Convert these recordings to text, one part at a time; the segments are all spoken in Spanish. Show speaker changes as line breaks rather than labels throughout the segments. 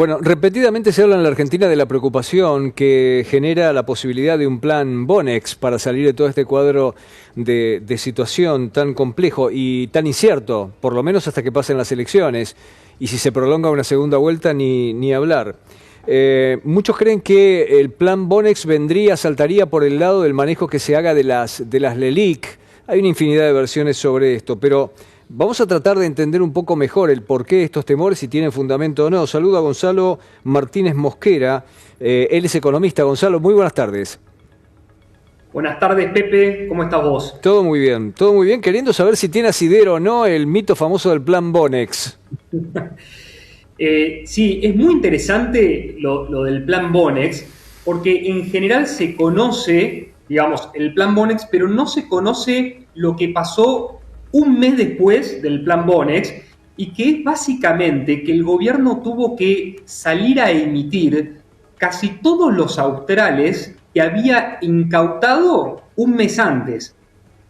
Bueno, repetidamente se habla en la Argentina de la preocupación que genera la posibilidad de un plan Bonex para salir de todo este cuadro de situación tan complejo y tan incierto, por lo menos hasta que pasen las elecciones. Y si se prolonga una segunda vuelta, ni hablar. Muchos creen que el plan Bonex saltaría por el lado del manejo que se haga de las LELIQ. Hay una infinidad de versiones sobre esto, pero vamos a tratar de entender un poco mejor el porqué de estos temores, si tienen fundamento o no. Saludo a Gonzalo Martínez Mosquera, él es economista. Gonzalo, muy buenas tardes.
Buenas tardes, Pepe. ¿Cómo estás vos?
Todo muy bien, todo muy bien. Queriendo saber si tiene asidero o no el mito famoso del plan Bonex.
Sí, es muy interesante lo del plan Bonex, porque en general se conoce, digamos, el plan Bonex, pero no se conoce lo que pasó un mes después del plan Bonex, y que es básicamente que el gobierno tuvo que salir a emitir casi todos los australes que había incautado un mes antes.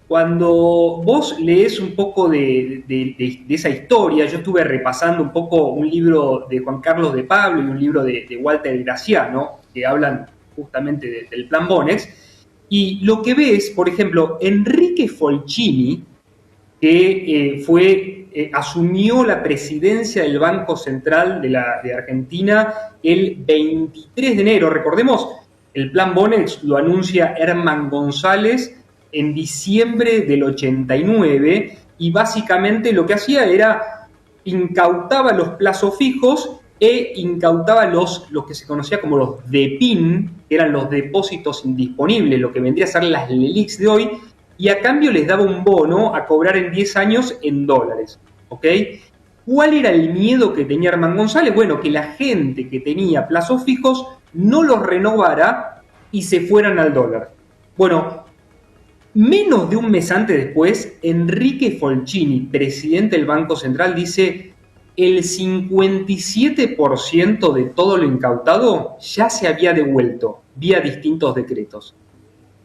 Cuando vos lees un poco de esa historia, yo estuve repasando un poco un libro de Juan Carlos de Pablo y un libro de Walter Graciano, que hablan justamente del plan Bonex, y lo que ves, por ejemplo, Enrique Folchini, que asumió la presidencia del Banco Central de Argentina el 23 de enero. Recordemos, el plan Bonex lo anuncia Herman González en diciembre del 89, y básicamente lo que hacía era incautaba los plazos fijos e incautaba los que se conocía como los DEPIN, que eran los depósitos indisponibles, lo que vendría a ser las LELIQs de hoy, y a cambio les daba un bono a cobrar en 10 años en dólares. ¿Ok? ¿Cuál era el miedo que tenía Herman González? Bueno, que la gente que tenía plazos fijos no los renovara y se fueran al dólar. Bueno, menos de un mes antes después, Enrique Folchini, presidente del Banco Central, dice: el 57% de todo lo incautado ya se había devuelto vía distintos decretos.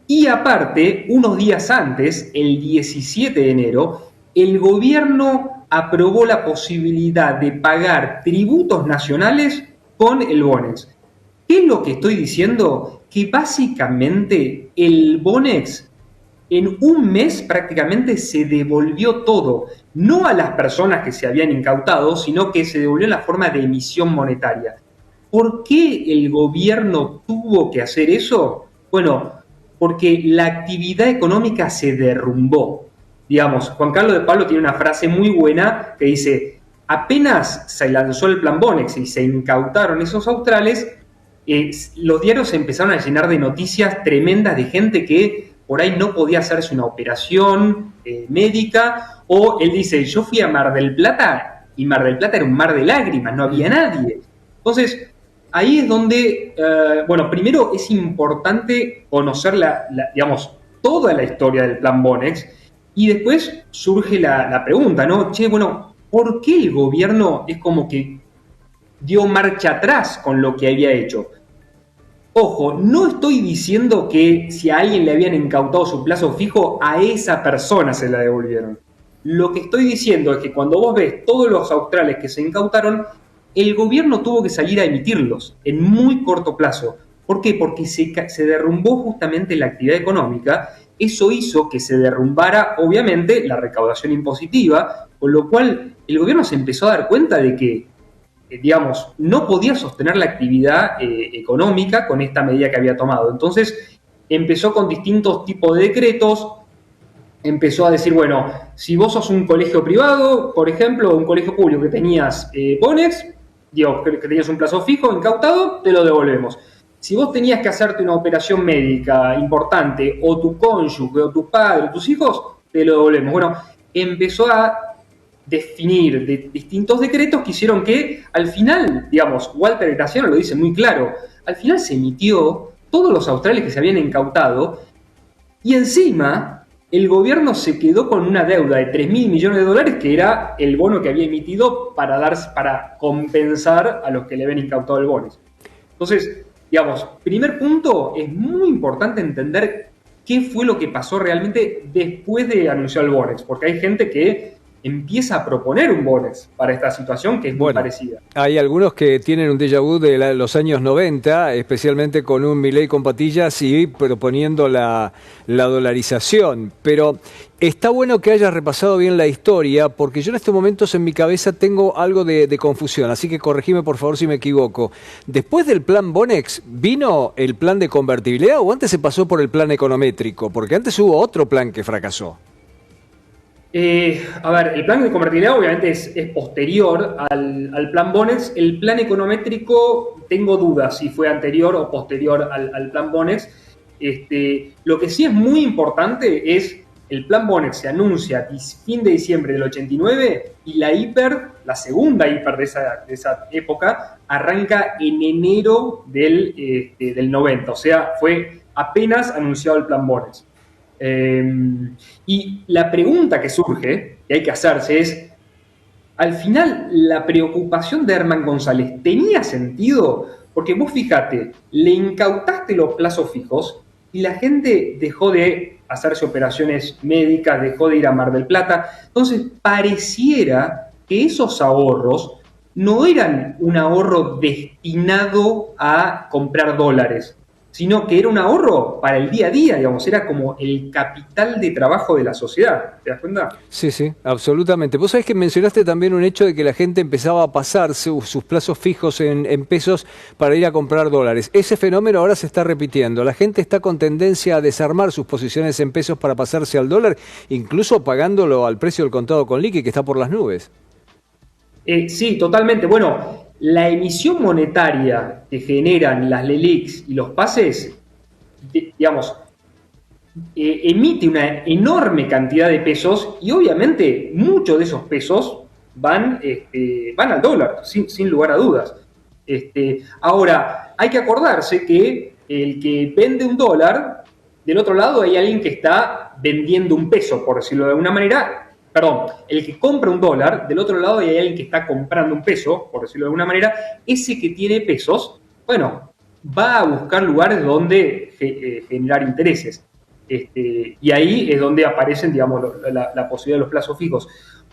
Y aparte, unos días antes, el 17 de enero, el gobierno aprobó la posibilidad de pagar tributos nacionales con el Bonex. ¿Qué es lo que estoy diciendo? Que básicamente el Bonex en un mes prácticamente se devolvió todo, no a las personas que se habían incautado, sino que se devolvió en la forma de emisión monetaria. ¿Por qué el gobierno tuvo que hacer eso? Bueno, porque la actividad económica se derrumbó. Digamos, Juan Carlos de Pablo tiene una frase muy buena que dice: apenas se lanzó el plan Bonex y se incautaron esos australes, los diarios se empezaron a llenar de noticias tremendas de gente que por ahí no podía hacerse una operación médica, o él dice: yo fui a Mar del Plata y Mar del Plata era un mar de lágrimas, no había nadie. Entonces, ahí es donde, bueno, primero es importante conocer digamos, toda la historia del plan Bonex, y después surge la pregunta, ¿no? Che, bueno, ¿por qué el gobierno es como que dio marcha atrás con lo que había hecho? Ojo, no estoy diciendo que si a alguien le habían incautado su plazo fijo, a esa persona se la devolvieron. Lo que estoy diciendo es que cuando vos ves todos los australes que se incautaron, el gobierno tuvo que salir a emitirlos en muy corto plazo. ¿Por qué? Porque se derrumbó justamente la actividad económica. Eso hizo que se derrumbara, obviamente, la recaudación impositiva, con lo cual el gobierno se empezó a dar cuenta de que, digamos, no podía sostener la actividad económica con esta medida que había tomado. Entonces, empezó con distintos tipos de decretos. Empezó a decir: bueno, si vos sos un colegio privado, por ejemplo, un colegio público que tenías Bonex, digo, que tenías un plazo fijo, incautado, te lo devolvemos. Si vos tenías que hacerte una operación médica importante, o tu cónyuge, o tu padre, o tus hijos, te lo devolvemos. Bueno, empezó a definir distintos decretos que hicieron que, al final, digamos, Walter Graciano lo dice muy claro, al final se emitió todos los australes que se habían incautado, y encima el gobierno se quedó con una deuda de 3.000 millones de dólares, que era el bono que había emitido para compensar a los que le habían incautado el bono. Entonces, digamos, primer punto, es muy importante entender qué fue lo que pasó realmente después de anunciar el Bonex, porque hay gente que empieza a proponer un Bonex para esta situación que es muy parecida.
Hay algunos que tienen un déjà vu de los años 90, especialmente con un Milei con patillas y proponiendo la dolarización. Pero está bueno que hayas repasado bien la historia, porque yo en estos momentos en mi cabeza tengo algo de confusión, así que corregime por favor si me equivoco. ¿Después del plan Bonex vino el plan de convertibilidad o antes se pasó por el plan econométrico? Porque antes hubo otro plan que fracasó.
A ver, el plan de convertibilidad obviamente es posterior al plan Bonex. El plan econométrico, tengo dudas si fue anterior o posterior al plan Bonex. Lo que sí es muy importante es el plan Bonex se anuncia fin de diciembre del 89 y la segunda hiper de esa época, arranca en enero del 90. O sea, fue apenas anunciado el plan Bonex. Y la pregunta que surge, que hay que hacerse es, al final, ¿la preocupación de Herman González tenía sentido? Porque vos fíjate, le incautaste los plazos fijos y la gente dejó de hacerse operaciones médicas, dejó de ir a Mar del Plata. Entonces, pareciera que esos ahorros no eran un ahorro destinado a comprar dólares, sino que era un ahorro para el día a día, digamos, era como el capital de trabajo de la sociedad, ¿te das cuenta?
Sí, sí, absolutamente. Vos sabés que mencionaste también un hecho de que la gente empezaba a pasar sus plazos fijos en pesos para ir a comprar dólares. Ese fenómeno ahora se está repitiendo. La gente está con tendencia a desarmar sus posiciones en pesos para pasarse al dólar, incluso pagándolo al precio del contado con liqui, que está por las nubes.
Sí, totalmente. Bueno, la emisión monetaria que generan las LELIQs y los pases, digamos, emite una enorme cantidad de pesos y obviamente muchos de esos pesos van al dólar, sin lugar a dudas. Ahora, hay que acordarse que el que vende un dólar, del otro lado hay alguien que está vendiendo un peso, por decirlo de alguna manera. Perdón, el que compra un dólar, del otro lado hay alguien que está comprando un peso, por decirlo de alguna manera. Ese que tiene pesos, bueno, va a buscar lugares donde generar intereses. Y ahí es donde aparecen, digamos, la posibilidad de los plazos fijos.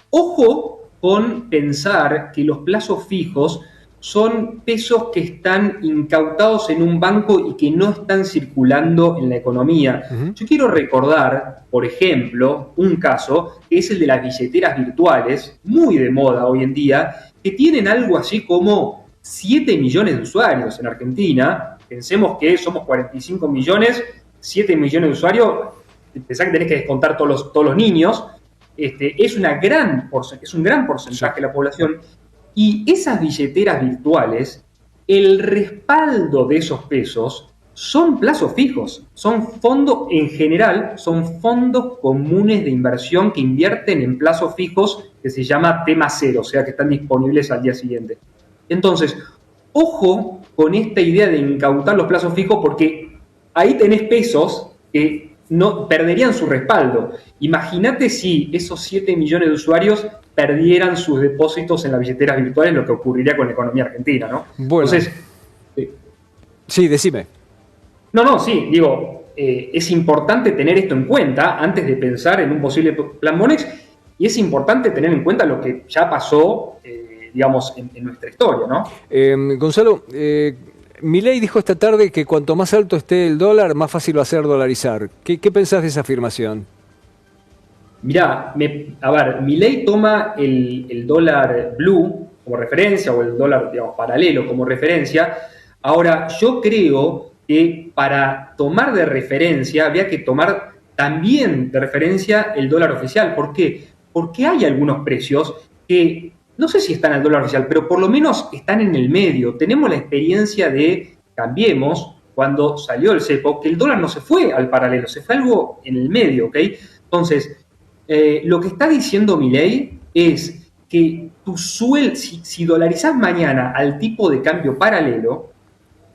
Ojo con pensar que los plazos fijos son pesos que están incautados en un banco y que no están circulando en la economía. Yo quiero recordar, por ejemplo, un caso que es el de las billeteras virtuales, muy de moda hoy en día, que tienen algo así como 7 millones de usuarios en Argentina. Pensemos que somos 45 millones, 7 millones de usuarios, pensá que tenés que descontar todos los niños. Es un gran porcentaje de la población. Y esas billeteras virtuales, el respaldo de esos pesos son plazos fijos, son fondos, en general, son fondos comunes de inversión que invierten en plazos fijos que se llama tema cero, o sea que están disponibles al día siguiente. Entonces, ojo con esta idea de incautar los plazos fijos porque ahí tenés pesos que no perderían su respaldo. Imagínate si esos 7 millones de usuarios perdieran sus depósitos en las billeteras virtuales, lo que ocurriría con la economía argentina, ¿no?
Bueno. Entonces, sí, decime.
Sí, digo, es importante tener esto en cuenta antes de pensar en un posible plan Bonex y es importante tener en cuenta lo que ya pasó, digamos, en nuestra historia, ¿no?
Gonzalo, Milei dijo esta tarde que cuanto más alto esté el dólar, más fácil va a ser dolarizar. ¿Qué pensás de esa afirmación?
Mirá, Milei toma el dólar blue como referencia o el dólar, digamos, paralelo como referencia. Ahora, yo creo que para tomar de referencia había que tomar también de referencia el dólar oficial. ¿Por qué? Porque hay algunos precios que no sé si están al dólar oficial, pero por lo menos están en el medio. Tenemos la experiencia de Cambiemos, cuando salió el cepo, que el dólar no se fue al paralelo, se fue algo en el medio, ¿ok? Entonces, lo que está diciendo Milei es que tu sueldo, si dolarizás mañana al tipo de cambio paralelo,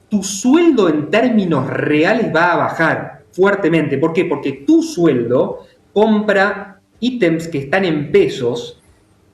tu sueldo en términos reales va a bajar fuertemente. ¿Por qué? Porque tu sueldo compra ítems que están en pesos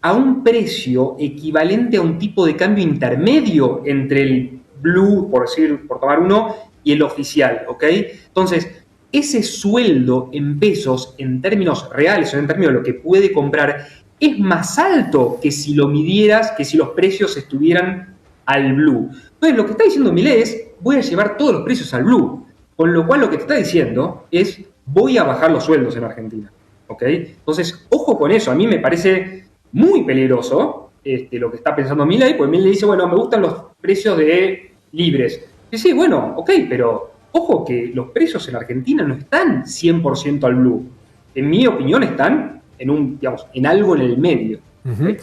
a un precio equivalente a un tipo de cambio intermedio entre el blue, por tomar uno, y el oficial, ¿ok? Entonces, ese sueldo en pesos, en términos reales o en términos de lo que puede comprar, es más alto que si lo midieras, que si los precios estuvieran al blue. Entonces, lo que está diciendo Milei es, voy a llevar todos los precios al blue. Con lo cual, lo que te está diciendo es, voy a bajar los sueldos en Argentina. ¿Ok? Entonces, ojo con eso. A mí me parece muy peligroso lo que está pensando Milei, porque Milei dice, bueno, me gustan los precios de libres. Y sí, bueno, ok, pero ojo que los precios en Argentina no están 100% al blue. En mi opinión, están en algo en el medio.
Uh-huh.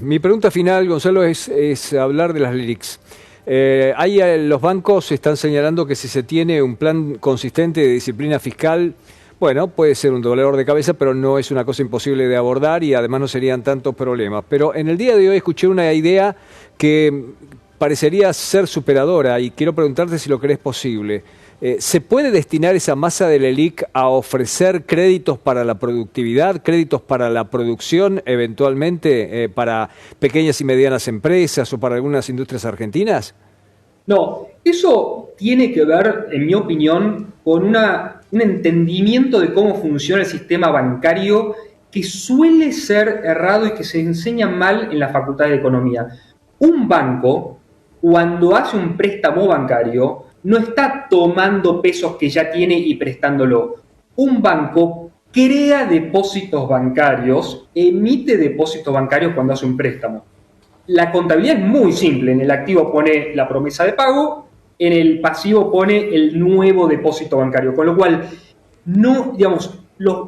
Mi pregunta final, Gonzalo, es hablar de las LELIQs. Los bancos están señalando que si se tiene un plan consistente de disciplina fiscal, bueno, puede ser un dolor de cabeza, pero no es una cosa imposible de abordar y además no serían tantos problemas. Pero en el día de hoy escuché una idea que parecería ser superadora y quiero preguntarte si lo crees posible. ¿Se puede destinar esa masa de LELIQ a ofrecer créditos para la productividad, créditos para la producción, eventualmente para pequeñas y medianas empresas o para algunas industrias argentinas?
No, eso tiene que ver, en mi opinión, con un entendimiento de cómo funciona el sistema bancario que suele ser errado y que se enseña mal en la Facultad de Economía. Un banco, cuando hace un préstamo bancario, no está tomando pesos que ya tiene y prestándolo. Un banco crea depósitos bancarios, emite depósitos bancarios cuando hace un préstamo. La contabilidad es muy simple. En el activo pone la promesa de pago, en el pasivo pone el nuevo depósito bancario. Con lo cual,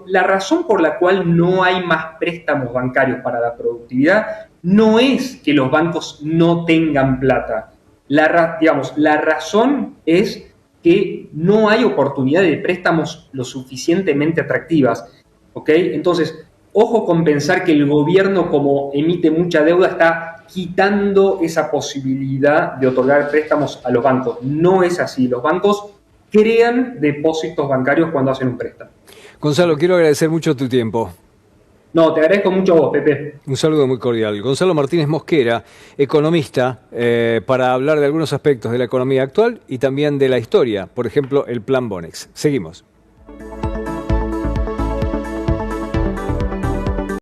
la razón por la cual no hay más préstamos bancarios para la productividad no es que los bancos no tengan plata. La razón es que no hay oportunidad de préstamos lo suficientemente atractivas. ¿Ok? Entonces, ojo con pensar que el gobierno, como emite mucha deuda, está quitando esa posibilidad de otorgar préstamos a los bancos. No es así. Los bancos crean depósitos bancarios cuando hacen un préstamo.
Gonzalo, quiero agradecer mucho tu tiempo.
No, te agradezco mucho a vos, Pepe.
Un saludo muy cordial. Gonzalo Martínez Mosquera, economista, para hablar de algunos aspectos de la economía actual y también de la historia, por ejemplo, el Plan Bonex. Seguimos.